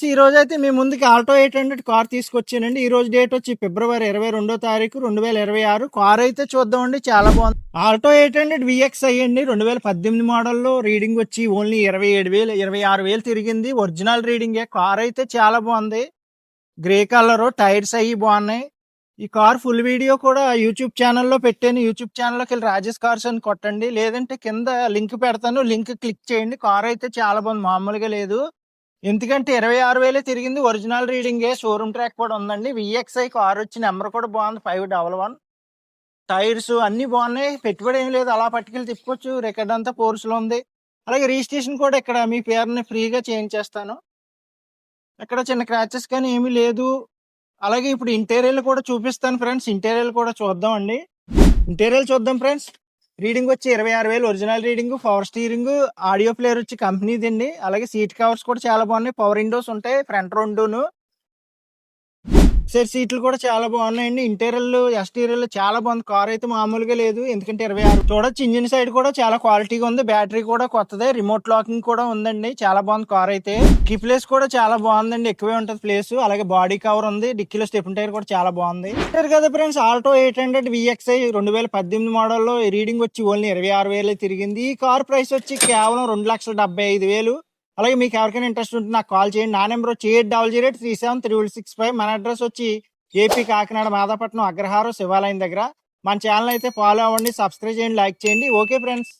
ఈ రోజైతే మీ ముందుకి ఆల్టో 800 కార్ తీసుకొచ్చానండి. ఈ రోజు డేట్ వచ్చి ఫిబ్రవరి 22 తారీఖు 2026. కార్ అయితే చూద్దామండి, చాలా బాగుంది. ఆల్టో 800 VXi అండి, 2018 మోడల్లో. రీడింగ్ వచ్చి ఓన్లీ 27,000 26,000 తిరిగింది. ఒరిజినల్ రీడింగే. కార్ అయితే చాలా బాగుంది. గ్రే కలర్, టైర్స్ అయ్యి బాగున్నాయి. ఈ కార్ ఫుల్ వీడియో కూడా యూట్యూబ్ ఛానల్లో పెట్టాను. యూట్యూబ్ ఛానల్లోకి వెళ్ళి రాజేష్ కార్స్ అని కొట్టండి, లేదంటే కింద లింక్ పెడతాను, లింక్ క్లిక్ చేయండి. కార్ అయితే చాలా బాగుంది, మామూలుగా లేదు. ఎందుకంటే 26,000 తిరిగింది. ఒరిజినల్ రీడింగే. షోరూమ్ ట్రాక్ కూడా ఉందండి. VXi కార్ వచ్చి నెంబర్ కూడా బాగుంది, 511. టైర్స్ అన్ని బాగున్నాయి. పెట్టుబడి ఏం లేదు, అలా పట్టుకెళ్ళి తిప్పుకోవచ్చు. రికార్డ్ అంతా కోర్సులో ఉంది. అలాగే రిజిస్ట్రేషన్ కూడా ఇక్కడ మీ పేరుని ఫ్రీగా చేయించేస్తాను. ఇక్కడ చిన్న క్రాచెస్ కానీ ఏమీ లేదు. అలాగే ఇప్పుడు ఇంటీరియర్ కూడా చూపిస్తాను ఫ్రెండ్స్. ఇంటీరియర్ కూడా చూద్దాం అండి. ఇంటీరియర్ చూద్దాం ఫ్రెండ్స్. రీడింగ్ వచ్చి 26,000 original reading. Power steering, audio player వచ్చి కంపెనీది అండి. అలాగే సీట్ కవర్స్ కూడా చాలా బాగున్నాయి. పవర్ విండోస్ ఉంటాయి ఫ్రంట్ రెండును. సీట్లు కూడా చాలా బాగున్నాయండి. ఇంటీరియర్ ఎక్స్టీరియర్ చాలా బాగుంది. కార్ అయితే మామూలుగా లేదు, ఎందుకంటే 26 చూడొచ్చు. ఇంజిన్ సైడ్ కూడా చాలా క్వాలిటీగా ఉంది. బ్యాటరీ కూడా కొత్తదే. రిమోట్ లాకింగ్ కూడా ఉందండి. చాలా బాగుంది కార్ అయితే. కీ ప్లేస్ కూడా చాలా బాగుందండి, ఎక్కువే ఉంటది ప్లేస్. అలాగే బాడీ కవర్ ఉంది. డిక్కీలో స్టెప్ టైర్ కూడా చాలా బాగుంది. కదా ఫ్రెండ్స్, ఆల్టో 800 VXi 2018 మోడల్లో. రీడింగ్ వచ్చి ఓన్లీ 26,000 తిరిగింది. ఈ కార్ ప్రైస్ వచ్చి కేవలం 2,75,000. అలాగే మీకు ఎవరికైనా ఇంట్రెస్ట్ ఉంటే నాకు కాల్ చేయండి. నా నెంబర్ వచ్చి 8008373665. మన అడ్రస్ వచ్చి ఏపీ కాకినాడ మాదాపట్నం అగ్రహారం శివాలయం దగ్గర. మన ఛానల్ అయితే ఫాలో అవ్వండి, సబ్స్క్రైబ్ చేయండి, లైక్ చేయండి. Okay friends.